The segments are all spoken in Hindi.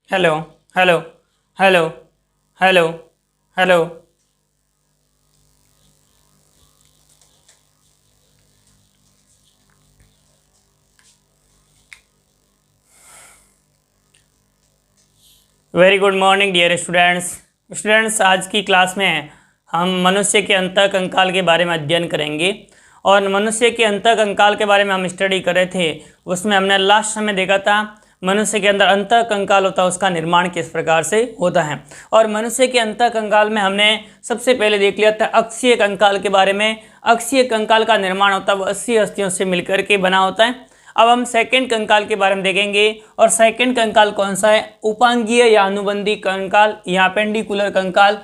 Hello hello hello hello hello. Very good morning dear students आज की क्लास में हम मनुष्य के अंतःकंकाल के बारे में अध्ययन करेंगे। और मनुष्य के अंतःकंकाल के बारे में हम स्टडी कर रहे थे, उसमें हमने लास्ट समय देखा था मनुष्य के अंदर अंतःकंकाल होता है, उसका निर्माण किस प्रकार से होता है। और मनुष्य के अंतःकंकाल में हमने सबसे पहले देख लिया था अक्षीय कंकाल के बारे में। अक्षीय कंकाल का निर्माण होता है वो 80 अस्थियों से मिलकर के बना होता है। अब हम सेकंड कंकाल के बारे में देखेंगे। और सेकंड कंकाल कौन सा है? उपांगीय या अनुबंधी कंकाल या पेंडिकुलर कंकाल।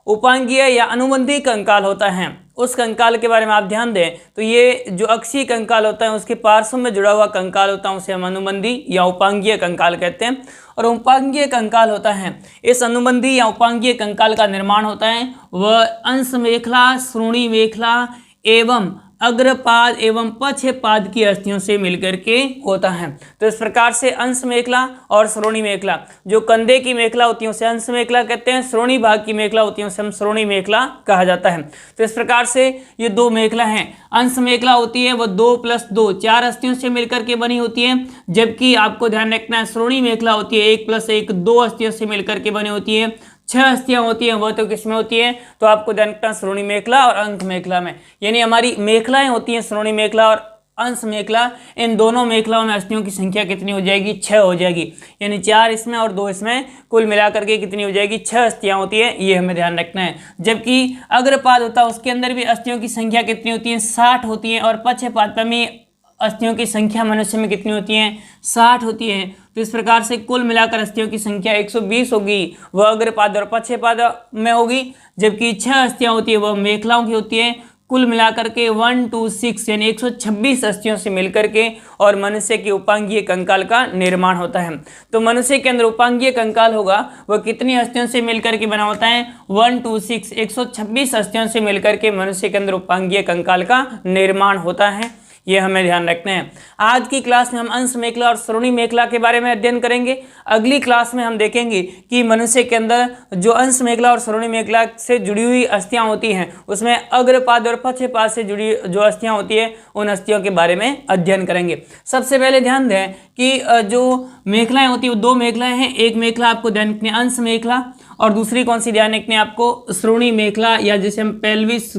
उपांगीय या अनुबंधी कंकाल होता है, उस कंकाल के बारे में आप ध्यान दें तो ये जो अक्षीय कंकाल होता है उसके पार्श्व में जुड़ा हुआ कंकाल होता है उसे हम अनुबंधी या उपांगीय कंकाल कहते हैं। और उपांगीय कंकाल होता है, इस अनुबंधी या उपांगीय कंकाल का निर्माण होता है वह अंश मेखला, श्रोणी मेखला एवं अग्रपाद एवं पक्षपाद की अस्थियों से मिलकर के होता है। तो इस प्रकार से अंश मेखला और श्रोणी मेखला, जो कंधे की मेखला होती है उसे अंश मेखला कहते हैं, श्रोणी भाग की मेखला होती है उसे हम श्रोणी मेखला कहा जाता है। तो इस प्रकार से ये दो मेखला हैं। अंश मेखला होती है वो 2 + 2 4 अस्थियों से मिलकर के बनी होती है, जबकि आपको ध्यान रखना है श्रोणी मेखला होती है 1 + 1 2 अस्थियों से मिलकर के बनी होती है। 6 अस्थियां होती हैं, वह तो किसमें होती है? तो आपको ध्यान रखना श्रोणी मेखला और अंश मेखला में, यानी हमारी मेखलाएं होती हैं श्रोणी मेखला और अंश मेखला। इन दोनों मेखलाओं में अस्थियों की संख्या कितनी हो जाएगी? 6 हो जाएगी, यानी 4 इसमें और 2 इसमें, कुल मिलाकर के कितनी हो जाएगी? 6 अस्थियां होती है, ये हमें ध्यान रखना है। जबकि अग्रपाद होता है उसके अंदर भी अस्थियों की संख्या कितनी होती है? 60 होती है। और पक्षपाद में अस्थियों की संख्या मनुष्य में कितनी होती है? 60 होती है। तो इस प्रकार से कुल मिलाकर अस्थियों की संख्या 120 होगी, वह अग्रपाद और पक्षपाद में होगी। जबकि 6 अस्थियां होती है वह मेखलाओं की होती है। कुल मिलाकर के 1 2 6 यानी 126 अस्थियों से मिलकर के और मनुष्य के उपांगीय कंकाल का निर्माण होता है। तो मनुष्य के अंदर उपांगीय कंकाल होगा वह कितनी अस्थियों से मिलकर के बना होता है? 1 2 6 126 अस्थियों से मिलकर के मनुष्य के अंदर उपांगीय कंकाल का निर्माण होता है, ये हमें ध्यान रखना है। आज की क्लास में हम अंश मेखला और श्रोणी मेखला के बारे में अध्ययन करेंगे। अगली क्लास में हम देखेंगे कि मनुष्य के अंदर जो अंश मेखला और श्रोणी मेखला से जुड़ी हुई अस्थियां होती हैं उसमें अग्रपाद और पक्षपाद से जुड़ी जो अस्थियां होती है उन अस्थियों के बारे में अध्ययन करेंगे। सबसे पहले ध्यान दें कि जो मेखलाएं होती है वो 2 मेखलाएं हैं। एक मेखला आपको ध्यान रखनी है अंश मेखला, और दूसरी कौन सी ध्यान रखनी है आपको? श्रोणी मेखला, या जिसे हम पेल्विस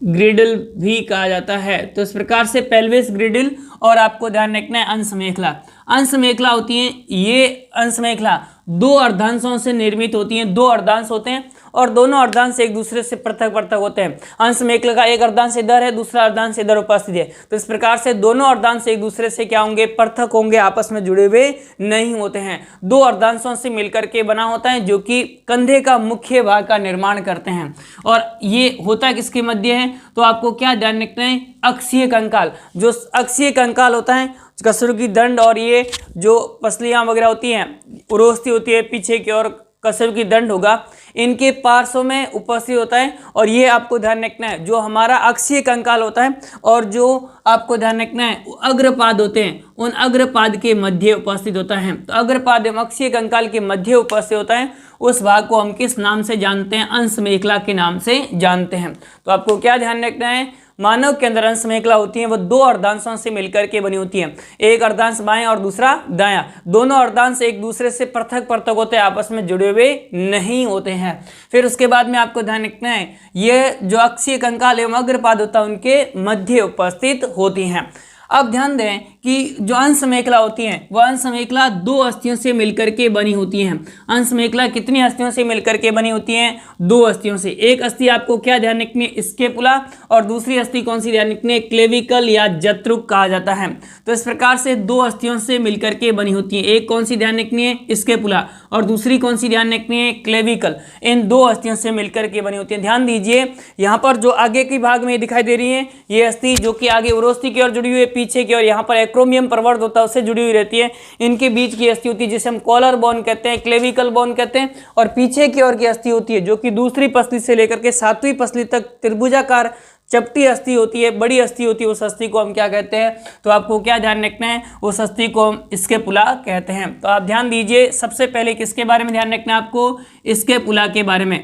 ग्रिडल भी कहा जाता है। तो इस प्रकार से पेल्विस ग्रिडल और आपको ध्यान रखना है अंश मेखला। अंश मेखला होती है, ये अंश मेखला 2 अर्धांशों से निर्मित होती हैं। 2 अर्धांश होते हैं और दोनों अर्धांश एक दूसरे से पृथक पृथक होते हैं। अंश मेखला का एक अर्धांश इधर है, दूसरा अर्धांश इधर उपस्थित है। तो इस प्रकार से दोनों अर्धांश एक दूसरे से क्या होंगे? पृथक होंगे, आपस में जुड़े हुए नहीं होते हैं। 2 अर्धांशों से मिलकर के बना होता है जो कि कंधे का मुख्य भाग का निर्माण करते हैं। और ये होता किसके मध्य है? तो आपको क्या ध्यान रखना है? अक्षीय कंकाल। जो अक्षीय कंकाल होता है, कसरू की दंड और ये जो पसलियां वगैरह होती हैं, उरोस्ती होती है पीछे की ओर, कसरू की दंड होगा, इनके पार्श्व में उपस्थित होता है। और ये आपको ध्यान रखना है जो हमारा अक्षीय कंकाल होता है और जो आपको ध्यान रखना है अग्रपाद होते हैं, उन अग्रपाद के मध्य उपस्थित होता है। तो अग्रपाद एवं अक्षीय कंकाल के मध्य उपस्थित होता है, उस भाग को हम किस नाम से जानते हैं? अंश मेखला के नाम से जानते हैं। तो आपको क्या ध्यान रखना है? मानव के अंदर अंश मेखला होती है वो 2 अर्धांशों से मिलकर के बनी होती है। एक अर्धांश बाएं और दूसरा दायां। दोनों अर्धांश एक दूसरे से पृथक पृथक होते हैं, आपस में जुड़े हुए नहीं होते हैं। फिर उसके बाद में आपको ध्यान रखना है ये जो अक्षीय कंकाल एवं अग्रपाद होता है उनके मध्य उपस्थित होती हैं। अब ध्यान दें कि जो अंश मेखला होती हैं वह अंश मेखला 2 अस्थियों से मिलकर के बनी होती हैं। अंश मेखला कितनी अस्थियों से मिलकर के बनी होती हैं? 2 अस्थियों से। एक अस्थि आपको क्या ध्यान रखनी है? स्केपुला, और दूसरी अस्थि कौन सी ध्यान रखनी है? क्लेविकल या जत्रुक कहा जाता है। तो इस प्रकार से 2 अस्थियों से मिलकर के बनी होती है। एक कौन सी ध्यान रखनी है? स्केपुला, और दूसरी कौन सी ध्यान रखनी है? क्लेविकल। इन 2 अस्थियों से मिलकर के बनी होती है। ध्यान दीजिए यहाँ पर जो आगे की भाग में दिखाई दे रही है ये अस्थि जो कि आगे उरोस्ती की ओर जुड़ी हुई है, पीछे की ओर यहाँ पर एक्रोमियम प्रवर्ध होता है उससे जुड़ी हुई रहती है। इनके बीच की अस्थि होती है जिसे हम कॉलर बोन कहते हैं, क्लेविकल बोन कहते हैं। और पीछे की ओर की अस्थि होती है जो कि दूसरी पसली से लेकर के 7वीं पसली तक त्रिभुजाकार चपटी अस्थि होती है, बड़ी अस्थि होती है, उस अस्थि को हम क्या कहते हैं? तो आपको क्या ध्यान रखना है? उस अस्थि को हम स्कैपुला कहते हैं। तो आप ध्यान दीजिए, सबसे पहले किसके बारे में ध्यान रखना है आपको? स्कैपुला के बारे में।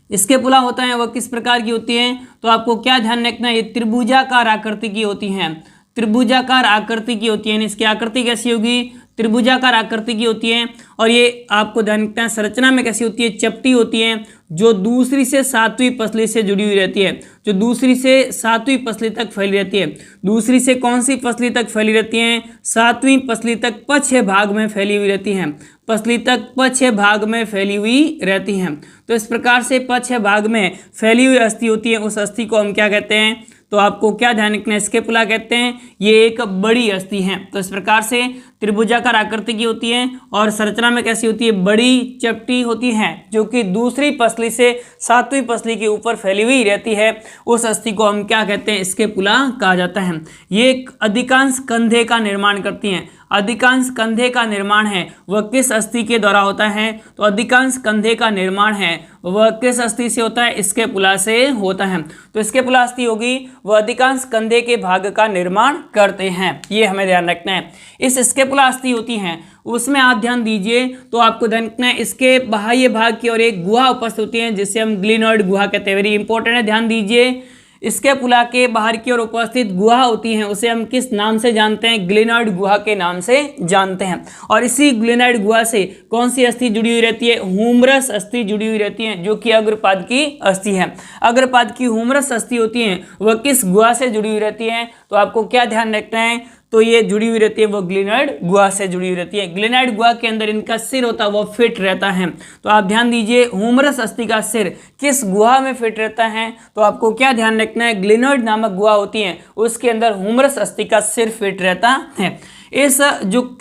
स्कैपुला होता है वह किस प्रकार की होती है? तो आपको क्या ध्यान रखना है? ये त्रिभुजाकार आकृति की होती हैं, त्रिभुजाकार आकृति की होती है। इसकी आकृति कैसी होगी? त्रिभुजाकार आकृति की होती है। और ये आपको ध्यान रखना है संरचना में कैसी होती है? चपटी होती है, जो दूसरी से सातवीं पसली से जुड़ी हुई रहती है, जो दूसरी से सातवीं पसली तक फैली रहती है। दूसरी से कौन सी पसली तक फैली रहती है? सातवीं पसली तक पक्ष भाग में फैली हुई रहती हैं, पसली तक पक्ष भाग में फैली हुई रहती हैं। तो इस प्रकार से पक्ष भाग में फैली हुई अस्थि होती है, उस अस्थि को हम क्या कहते हैं? तो आपको क्या ध्यान रखना है? स्कैपुला कहते हैं। ये एक बड़ी अस्थि है। तो इस प्रकार से त्रिभुजाकार आकृति की होती है और संरचना में कैसी होती है? बड़ी चपटी होती है, जो कि दूसरी पसली से सातवीं पसली के ऊपर फैली हुई रहती है। उस अस्थि को हम क्या कहते हैं? स्कैपुला कहा जाता है। ये अधिकांश कंधे का निर्माण करती हैं। अधिकांश कंधे का निर्माण है वह किस अस्थि के द्वारा होता है? तो अधिकांश कंधे का निर्माण है वह किस अस्थि से होता है? स्कैपुला से होता है। तो स्कैपुला अस्थि होगी वह अधिकांश कंधे के भाग का निर्माण करते हैं, ये हमें ध्यान रखना है। इस स्कैपुला अस्थि होती हैं उसमें आप ध्यान दीजिए, तो आपको ध्यान रखना है इसके बाह्य भाग की और एक गुहा उपस्थित होती है जिसे हम ग्लिनॉइड गुहा कहते हैं। वेरी इंपॉर्टेंट है, ध्यान दीजिए। स्कैपुला के बाहर की ओर उपस्थित गुहा होती है उसे हम किस नाम से जानते हैं? ग्लिनॉइड गुहा के नाम से जानते हैं। और इसी ग्लिनॉइड गुहा से कौन सी अस्थि जुड़ी हुई रहती है? ह्यूमरस अस्थि जुड़ी हुई रहती है, जो कि अग्रपाद की अस्थि है। अग्रपाद की ह्यूमरस अस्थि होती है वह किस गुहा से जुड़ी हुई रहती है? तो आपको क्या ध्यान रखना है? तो ये जुड़ी हुई रहती है वो ग्लिनॉइड गुहा से जुड़ी हुई रहती है। ग्लिनॉइड गुहा के अंदर इनका सिर होता है वो फिट रहता है। तो आप ध्यान दीजिए, ह्यूमरस अस्थि का सिर किस गुहा में फिट रहता है? तो आपको क्या ध्यान रखना है? ग्लिनॉइड नामक गुहा होती है उसके अंदर ह्यूमरस अस्थि का सिर फिट रहता है। इस जो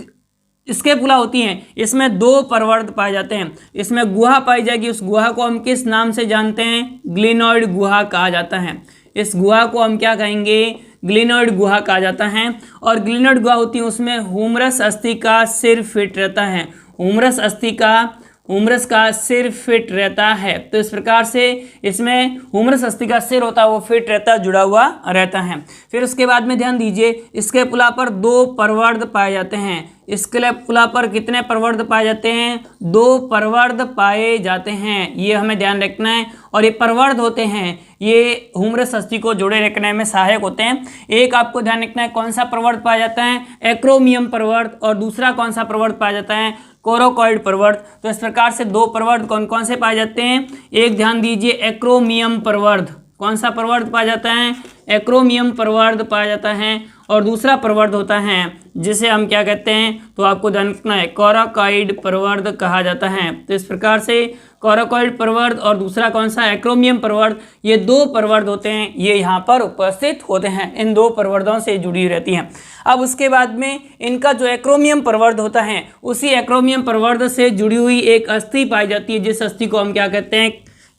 स्कैपुला होती हैं इसमें दो प्रवर्ध पाए जाते हैं। इसमें गुहा पाई जाएगी, उस गुहा को हम किस नाम से जानते हैं? ग्लिनॉइड गुहा कहा जाता है। इस गुहा को हम क्या कहेंगे? ग्लिनॉइड गुहा कहा जाता है। और ग्लिनॉइड गुहा होती है उसमें ह्यूमरस अस्थि का सिर फिट रहता है। ह्यूमरस का सिर फिट रहता है। तो इस प्रकार से इसमें ह्यूमरस अस्थि का सिर होता है वो फिट रहता है, जुड़ा हुआ रहता है। फिर उसके बाद में ध्यान दीजिए, स्कैपुला पर दो प्रवर्ध पाए जाते हैं। स्कैपुला पर कितने प्रवर्ध पाए जाते हैं? दो प्रवर्ध पाए जाते हैं, ये हमें ध्यान रखना है। और ये प्रवर्ध होते हैं ये ह्यूमरस अस्थि को जोड़े रखने में सहायक होते हैं। एक आपको ध्यान रखना है कौन सा प्रवर्ध पाया जाता है? एक्रोमियम प्रवर्ध। और दूसरा कौन सा प्रवर्ध पाया जाता है? कोरोकॉइड प्रवर्ध। तो इस प्रकार से दो प्रवर्ध कौन कौन से पाए जाते हैं? एक ध्यान दीजिए, एक्रोमियम प्रवर्ध। कौन सा प्रवर्ध पाया जाता है? एक्रोमियम प्रवर्ध पाया जाता है। और दूसरा प्रवर्ध होता है जिसे हम क्या कहते हैं? तो आपको ध्यान रखना है कोरोकॉइड प्रवर्ध कहा जाता है। तो इस प्रकार से कोरोकॉइड प्रवर्ध और दूसरा कौन सा? एक्रोमियम प्रवर्ध। ये दो प्रवर्ध होते हैं, ये यहाँ पर उपस्थित होते हैं, इन दो प्रवर्धों से जुड़ी रहती हैं। अब उसके बाद में इनका जो एक्रोमियम प्रवर्ध होता है उसी एक्रोमियम प्रवर्ध से जुड़ी हुई एक अस्थि पाई जाती है, जिस अस्थि को हम क्या कहते हैं?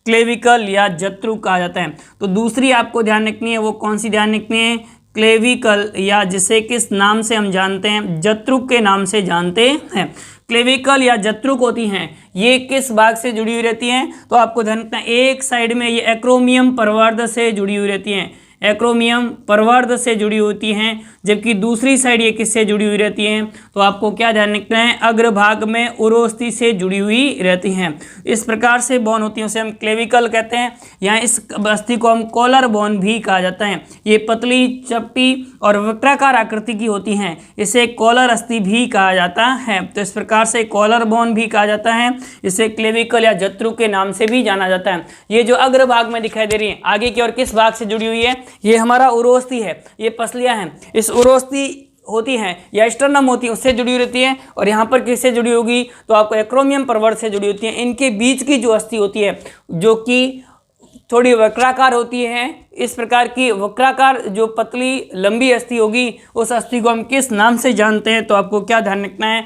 क्लेविकल या जत्रुक कहा जाता है। तो दूसरी आपको ध्यान रखनी है, वो कौन सी ध्यान रखनी है? क्लेविकल, या जिसे किस नाम से हम जानते हैं? जत्रुक के नाम से जानते हैं। क्लेविकल या जत्रुक होती हैं, ये किस भाग से जुड़ी हुई रहती हैं? तो आपको ध्यान रखना है, एक साइड में ये एक्रोमियम प्रवर्ध से जुड़ी हुई रहती हैं, एक्रोमियम प्रवर्ध से जुड़ी होती हैं, जबकि दूसरी साइड ये किससे जुड़ी हुई रहती हैं? तो आपको क्या ध्यान रखना है? अग्रभाग में उरोस्थि से जुड़ी हुई रहती हैं। इस प्रकार से बोन होती हैं उसे हम क्लेविकल कहते हैं। यहाँ इस अस्थि को हम कॉलर बोन भी कहा जाता है। ये पतली, चपटी और वक्राकार आकृति की होती हैं, इसे कॉलर अस्थि भी कहा जाता है। तो इस प्रकार से कॉलर बोन भी कहा जाता है, इसे क्लेविकल या जत्रुक के नाम से भी जाना जाता है। ये जो अग्रभाग में दिखाई दे रही है आगे की ओर किस भाग से जुड़ी हुई है? ये हमारा उरोस्थि है, ये पसलियां हैं। इस उरोस्थि होती हैं या स्टर्नम होती है उससे जुड़ी रहती है। और यहाँ पर किससे जुड़ी होगी? तो आपको एक्रोमियम प्रवर्ध से जुड़ी होती है। इनके बीच की जो अस्थि होती है जो कि थोड़ी वक्राकार होती है, इस प्रकार की वक्राकार जो पतली लंबी अस्थि होगी उस अस्थि को हम किस नाम से जानते हैं? तो आपको क्या ध्यान रखना है?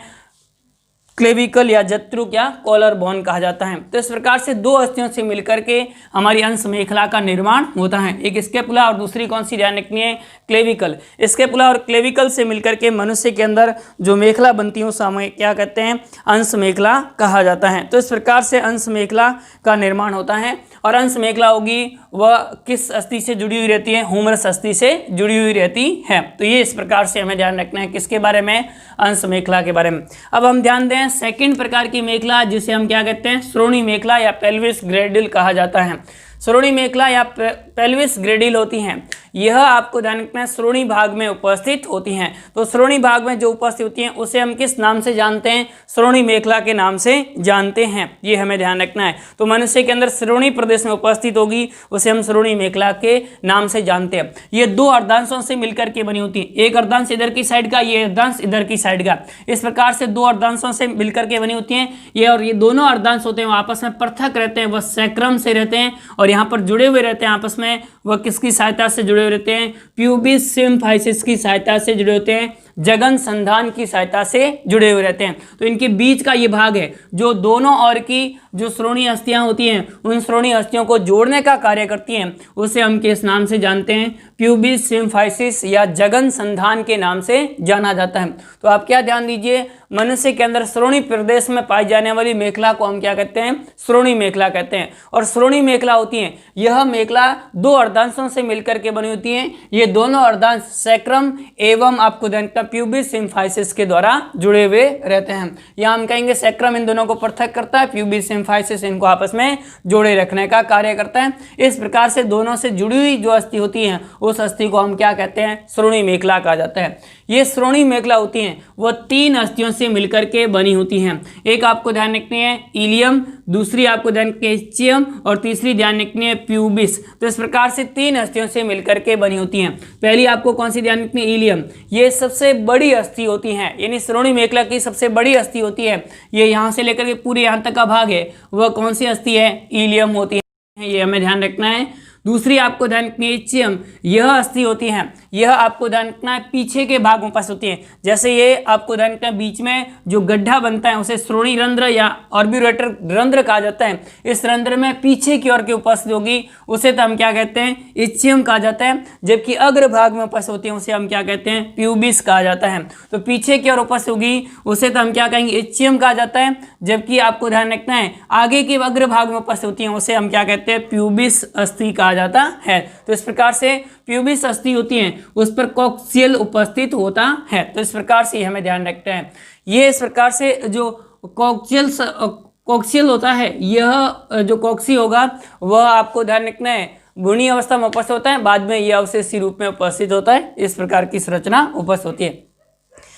क्लेविकल या जत्रुक या कॉलर बोन कहा जाता है। तो इस प्रकार से दो अस्थियों से मिलकर के हमारी अंश मेखला का निर्माण होता है, एक स्केपुला और दूसरी कौन सी ध्यान रखनी है, क्लेविकल। स्केपुला और क्लेविकल से मिलकर के मनुष्य के अंदर जो मेखला बनती है उस हमें क्या कहते हैं, अंश मेखला कहा जाता है। तो इस प्रकार से अंश मेखला का निर्माण होता है। और अंश मेखला होगी वह किस अस्थि से जुड़ी हुई रहती है, ह्यूमरस अस्थि से जुड़ी हुई रहती है। तो ये इस प्रकार से हमें ध्यान रखना है किसके बारे में, अंश मेखला के बारे में। अब हम ध्यान दें सेकंड प्रकार की मेखला जिसे हम क्या कहते हैं, श्रोणी मेखला या पेल्विस ग्रेडिल कहा जाता है। श्रोणी मेखला या पेल्विस ग्रेडिल होती हैं, यह आपको ध्यान रखना है श्रोणी भाग में उपस्थित होती हैं। तो श्रोणी भाग में जो उपस्थित होती हैं उसे हम किस नाम से जानते हैं, श्रोणी मेखला के नाम से जानते हैं, ये हमें ध्यान रखना है। तो मनुष्य के अंदर श्रोणी प्रदेश में उपस्थित होगी उसे हम श्रोणी मेखला के नाम से जानते हैं। ये दो अर्धांशों से मिलकर के बनी होती है, एक अर्धांश इधर की साइड का, ये अर्धांश इधर की साइड का। इस प्रकार से दो अर्धांशों से मिलकर के बनी होती हैं ये, और ये दोनों अर्धांश होते हैं वो आपस में पृथक रहते हैं, वह सैक्रम से रहते हैं और यहाँ पर जुड़े हुए रहते हैं आपस में। वह किसकी सहायता से जुड़े हुए रहते हैं, प्यूबिस सिम्फाइसिस की सहायता से जुड़े होते हैं, जगन संधान की सहायता से जुड़े हुए रहते हैं। तो इनके बीच का ये भाग है जो दोनों ओर की जो श्रोणी अस्थियां होती हैं उन श्रोणी अस्थियों को जोड़ने का कार्य करती हैं, उसे हम किस नाम से जानते हैं, प्यूबिस सिम्फाइसिस या जगन संधान के नाम से जाना जाता है। तो आप क्या ध्यान दीजिए, मनुष्य के अंदर श्रोणी प्रदेश में पाई जाने वाली मेखला को हम क्या कहते हैं, श्रोणी मेखला कहते हैं। और श्रोणी मेखला होती है, यह मेखला दो अर्धांशों से मिलकर के बनी होती है। ये दोनों अर्धांश सैक्रम एवं आपको प्यूबिस सिम्फाइसिस के द्वारा जुड़े हुए रहते हैं। यहाँ हम कहेंगे सैक्रम इन दोनों को पृथक करता है, प्यूबिस सिम्फाइसिस इनको आपस में जोड़े रखने का कार्य करता है। इस प्रकार से दोनों से जुड़ी हुई जो अस्थि होती है उस अस्थि को हम क्या कहते हैं, श्रोणी मेखला कहा जाता है। ये श्रोणी मेखला होती हैं वह तीन अस्थियों से मिलकर के बनी होती हैं। एक आपको ध्यान रखनी है इलियम, दूसरी आपको ध्यान रखनी है इस्चियम और तीसरी ध्यान रखनी है प्यूबिस। तो इस प्रकार से तीन अस्थियों से मिलकर के बनी होती हैं। पहली आपको कौन सी ध्यान रखनी है, इलियम। ये सबसे बड़ी अस्थि होती हैं, यानी श्रोणी मेखला की सबसे बड़ी अस्थि होती है। ये यहाँ से लेकर के पूरे यहाँ तक का भाग है वह कौन सी अस्थि है, इलियम होती है, ये हमें ध्यान रखना है। दूसरी आपको ध्यान रखनी है इच्चियम, यह अस्थि होती है, यह आपको ध्यान रखना है पीछे के भाग में उपस्थित होती है। जैसे ये आपको ध्यान रखना है बीच में जो गड्ढा बनता है उसे श्रोणी रंध्र या ऑर्बिरेटर रंध्र कहा जाता है। इस रंध्र में पीछे की ओर की उपस्थित होगी उसे तो हम क्या कहते हैं, इच्चियम कहा जाता है। जबकि अग्र भाग में उपस्थित होती है उसे हम क्या कहते हैं, प्यूबिस कहा जाता है। तो पीछे की ओर उपस्थित होगी उसे तो हम क्या कहेंगे, इच्चियम कहा जाता है। जबकि आपको ध्यान रखना है आगे के अग्र भाग में उपस्थित होती है उसे हम क्या कहते हैं, प्यूबिस अस्थि कहा जाता है। तो इस प्रकार से प्यूबिस अस्थि होती है उस पर कॉक्सियल उपस्थित होता है। तो इस प्रकार से हमें ध्यान रखना है। ये इस प्रकार से जो कॉक्सियल होता है, यह जो कॉक्सी होगा वह आपको ध्यान रखना है गुणी अवस्था में उपस्थित होता है, बाद में यह अवशेषी रूप में उपस्थित होता है। इस प्रकार की संरचना उपस्थित होती है।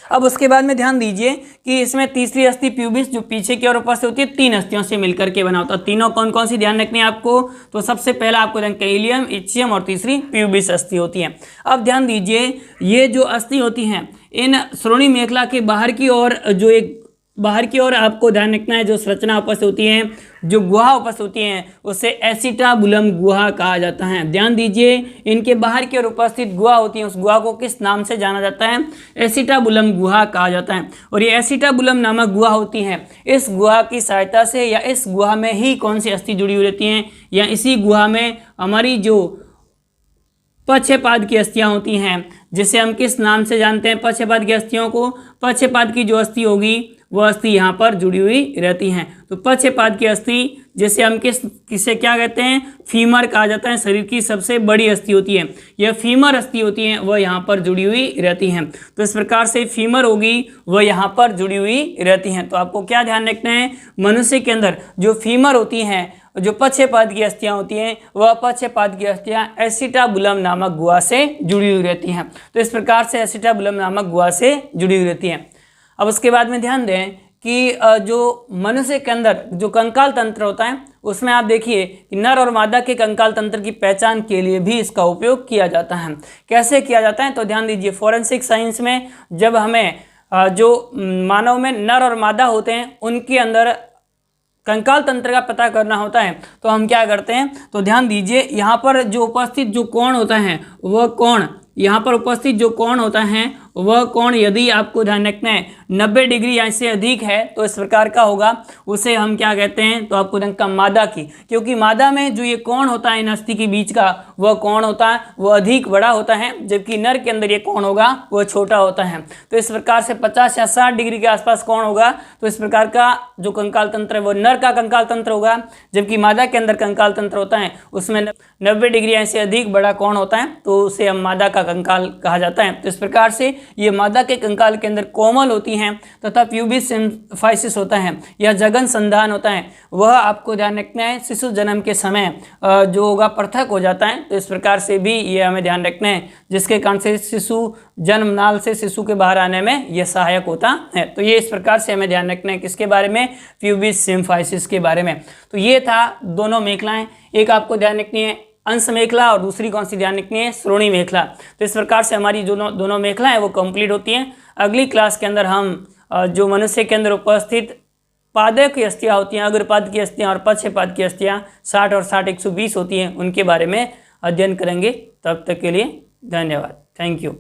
अब उसके बाद में ध्यान दीजिए कि इसमें तीसरी अस्थि प्यूबिस जो पीछे की ओर उपस्थित होती है तीन अस्थियों से मिलकर के बना होता है। तीनों कौन कौन सी ध्यान रखनी है आपको, तो सबसे पहला आपको ध्यान इलियम, इच्चियम और तीसरी प्यूबिस अस्थि होती है। अब ध्यान दीजिए ये जो अस्थि होती हैं इन श्रोणी मेखला के बाहर की ओर जो एक बाहर की ओर आपको ध्यान रखना है जो संरचना उपस्थित होती है, जो गुहा उपस्थित होती है उसे एसिटाबुलम गुहा कहा जाता है। ध्यान दीजिए इनके बाहर की ओर उपस्थित गुहा होती है उस गुहा को किस नाम से जाना जाता है, एसिटाबुलम गुहा कहा जाता है। और ये एसिटाबुलम नामक गुहा होती है, इस गुहा की सहायता से या इस गुहा में ही कौन सी अस्थि जुड़ी हुई रहती हैं, या इसी गुहा में हमारी जो पक्षपाद की अस्थियां होती हैं, जिसे हम किस नाम से जानते हैं पक्षपाद की अस्थियों को, पक्षपाद की जो अस्थि होगी वह अस्थि यहाँ पर जुड़ी हुई रहती हैं। तो पक्षपाद की अस्थि जिसे हम किसे क्या कहते हैं, फीमर कहा जाता है, शरीर की सबसे बड़ी अस्थि होती है। यह फीमर अस्थि होती है वह यहाँ पर जुड़ी हुई रहती हैं। तो इस प्रकार से फीमर होगी वह यहाँ पर जुड़ी हुई रहती हैं। तो आपको क्या ध्यान रखना है, मनुष्य के अंदर जो फीमर होती हैं, जो पक्षपाद की अस्थियां होती हैं वह पक्षपाद की अस्थियां एसिटाबुलम नामक गुहा से जुड़ी हुई रहती हैं। तो इस प्रकार से एसिटाबुलम नामक गुहा से जुड़ी हुई रहती हैं। अब उसके बाद में ध्यान दें कि जो मनुष्य के अंदर जो कंकाल तंत्र होता है उसमें आप देखिए कि नर और मादा के कंकाल तंत्र की पहचान के लिए भी इसका उपयोग किया जाता है। कैसे किया जाता है, तो ध्यान दीजिए फॉरेंसिक साइंस में जब हमें जो मानव में नर और मादा होते हैं उनके अंदर कंकाल तंत्र का पता करना होता है तो हम क्या करते हैं, तो ध्यान दीजिए यहाँ पर जो उपस्थित जो कोण होता है वह कोण, यहाँ पर उपस्थित जो कोण होता है वह कोण यदि आपको ध्यान रखना है 90 डिग्री या इससे अधिक है तो इस प्रकार का होगा, उसे हम क्या कहते हैं, तो आपको रंग का मादा की, क्योंकि मादा में जो ये कोण होता है इन अस्थि के बीच का वह कोण होता है वो अधिक बड़ा होता है, जबकि नर के अंदर ये कोण होगा वह छोटा होता है। तो इस प्रकार से 50 या 60 डिग्री के आसपास कोण होगा, तो इस प्रकार का जो कंकाल तंत्र है वो नर का कंकाल तंत्र होगा, जबकि मादा के अंदर कंकाल तंत्र होता है उसमें 90 डिग्री या इससे अधिक बड़ा कोण होता है, तो उसे हम मादा का कंकाल कहा जाता है। तो इस प्रकार से ये मादा के कंकाल के अंदर कोमल होती हैं तथा प्यूबिस सिम्फाइसिस होता है या जघन संधान होता है, वह आपको ध्यान रखना है शिशु जन्म के समय जो होगा पृथक हो जाता है। तो इस प्रकार से भी ये हमें ध्यान रखना है, जिसके कारण से शिशु जन्म नाल से शिशु के बाहर आने में यह सहायक होता है। तो ये इस प्रकार से हमें ध्यान रखना है किसके बारे में, प्यूबिस सिम्फाइसिस के बारे में। तो ये था दोनों मेखलाएं, एक आपको ध्यान रखनी है अंश मेखला और दूसरी कौन सी ध्यान रखनी है, श्रोणी मेखला। तो इस प्रकार से हमारी दोनों मेखला है वो कंप्लीट होती हैं। अगली क्लास के अंदर हम जो मनुष्य के अंदर उपस्थित पादों की अस्थियाँ होती हैं, अग्रपाद की अस्थियाँ और पक्षपाद की अस्थियाँ 60 और 60 120 होती हैं, उनके बारे में अध्ययन करेंगे। तब तक के लिए धन्यवाद, थैंक यू।